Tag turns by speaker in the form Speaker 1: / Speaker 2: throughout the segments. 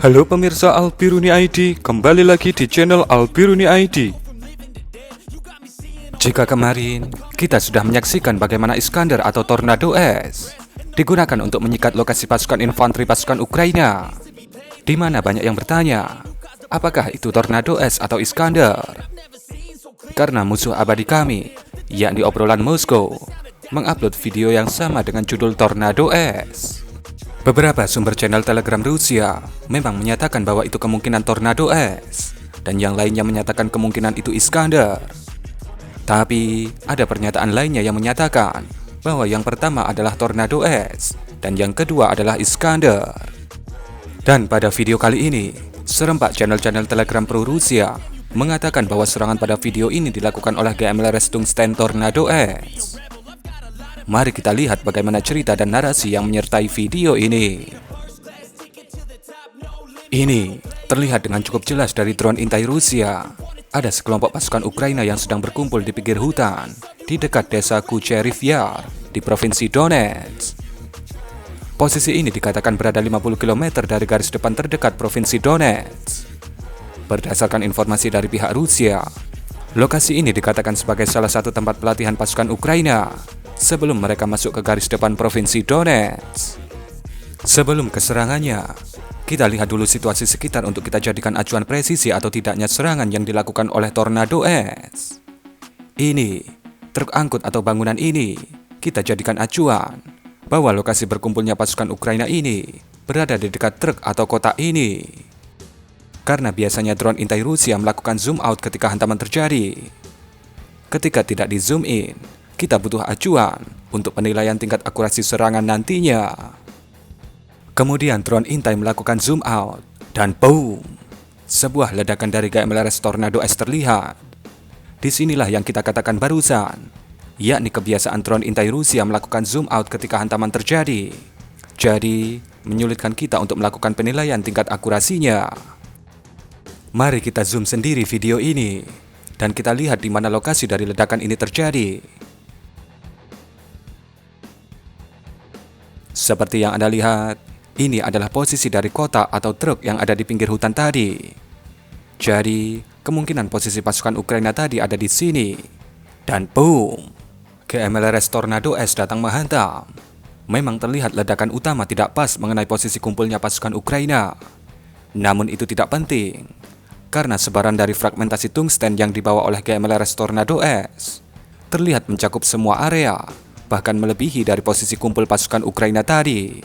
Speaker 1: Halo pemirsa Albiruni ID, kembali lagi di channel Albiruni ID. Jika kemarin kita sudah menyaksikan bagaimana Iskander atau Tornado S digunakan untuk menyikat lokasi pasukan infanteri pasukan Ukraina, di mana banyak yang bertanya, apakah itu Tornado S atau Iskander? Karena musuh abadi kami, yakni obrolan Moskow, mengupload video yang sama dengan judul Tornado S. Beberapa sumber channel Telegram Rusia memang menyatakan bahwa itu kemungkinan Tornado S, dan yang lainnya menyatakan kemungkinan itu Iskander. Tapi ada pernyataan lainnya yang menyatakan bahwa yang pertama adalah Tornado S dan yang kedua adalah Iskander. Dan pada video kali ini, serempak channel-channel Telegram pro Rusia mengatakan bahwa serangan pada video ini dilakukan oleh GMLRS Tungsten Tornado S. Mari kita lihat bagaimana cerita dan narasi yang menyertai video ini. Ini terlihat dengan cukup jelas dari drone intai Rusia. Ada sekelompok pasukan Ukraina yang sedang berkumpul di pinggir hutan di dekat desa Kucherov Yar di provinsi Donetsk. Posisi ini dikatakan berada 50 km dari garis depan terdekat provinsi Donetsk. Berdasarkan informasi dari pihak Rusia, lokasi ini dikatakan sebagai salah satu tempat pelatihan pasukan Ukraina sebelum mereka masuk ke garis depan provinsi Donetsk. Sebelum ke serangannya, kita lihat dulu situasi sekitar untuk kita jadikan acuan presisi atau tidaknya serangan yang dilakukan oleh Tornado S. Ini, truk angkut atau bangunan ini, kita jadikan acuan bahwa lokasi berkumpulnya pasukan Ukraina ini berada di dekat truk atau kota ini. Karena biasanya drone intai Rusia melakukan zoom out ketika hantaman terjadi. Ketika tidak di zoom in, kita butuh acuan untuk penilaian tingkat akurasi serangan nantinya. Kemudian drone intai melakukan zoom out dan boom, sebuah ledakan dari GMLRS Tornado S terlihat. Disinilah yang kita katakan barusan, yakni kebiasaan drone intai Rusia melakukan zoom out ketika hantaman terjadi. Jadi, menyulitkan kita untuk melakukan penilaian tingkat akurasinya. Mari kita zoom sendiri video ini dan kita lihat di mana lokasi dari ledakan ini terjadi. Seperti yang Anda lihat, ini adalah posisi dari kota atau truk yang ada di pinggir hutan tadi. Jadi, kemungkinan posisi pasukan Ukraina tadi ada di sini. Dan boom, GMLRS Tornado S datang menghantam. Memang terlihat ledakan utama tidak pas mengenai posisi kumpulnya pasukan Ukraina. Namun itu tidak penting, karena sebaran dari fragmentasi tungsten yang dibawa oleh GMLRS Tornado S terlihat mencakup semua area, bahkan melebihi dari posisi kumpul pasukan Ukraina tadi.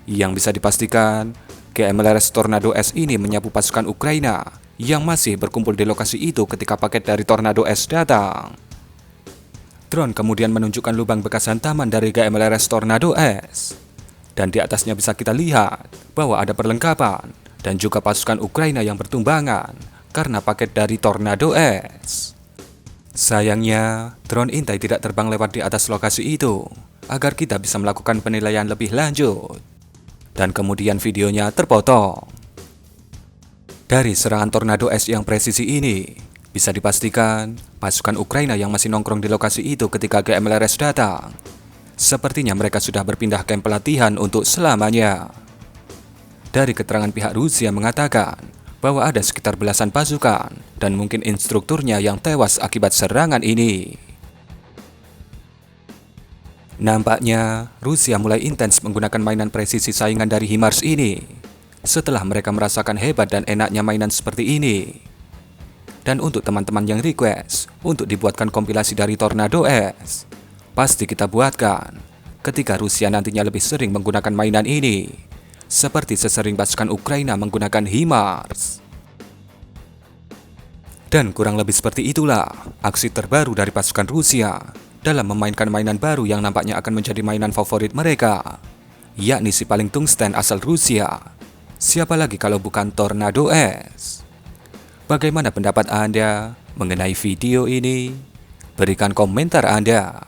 Speaker 1: Yang bisa dipastikan, GMLRS Tornado S ini menyapu pasukan Ukraina yang masih berkumpul di lokasi itu ketika paket dari Tornado S datang. Drone kemudian menunjukkan lubang bekas hantaman dari GMLRS Tornado S. Dan di atasnya bisa kita lihat bahwa ada perlengkapan dan juga pasukan Ukraina yang bertumbangan karena paket dari Tornado S. Sayangnya, drone intai tidak terbang lewat di atas lokasi itu agar kita bisa melakukan penilaian lebih lanjut. Dan kemudian videonya terpotong. Dari serangan Tornado S yang presisi ini, bisa dipastikan pasukan Ukraina yang masih nongkrong di lokasi itu ketika GMLRS datang, sepertinya mereka sudah berpindah camp pelatihan untuk selamanya. Dari keterangan pihak Rusia mengatakan bahwa ada sekitar belasan pasukan dan mungkin instrukturnya yang tewas akibat serangan ini. Nampaknya Rusia mulai intens menggunakan mainan presisi saingan dari HIMARS ini setelah mereka merasakan hebat dan enaknya mainan seperti ini. Dan untuk teman-teman yang request untuk dibuatkan kompilasi dari Tornado S, pasti kita buatkan ketika Rusia nantinya lebih sering menggunakan mainan ini, seperti sesering pasukan Ukraina menggunakan HIMARS. Dan kurang lebih seperti itulah aksi terbaru dari pasukan Rusia dalam memainkan mainan baru yang nampaknya akan menjadi mainan favorit mereka, yakni si paling tungsten asal Rusia. Siapa lagi kalau bukan Tornado S? Bagaimana pendapat Anda mengenai video ini? Berikan komentar Anda.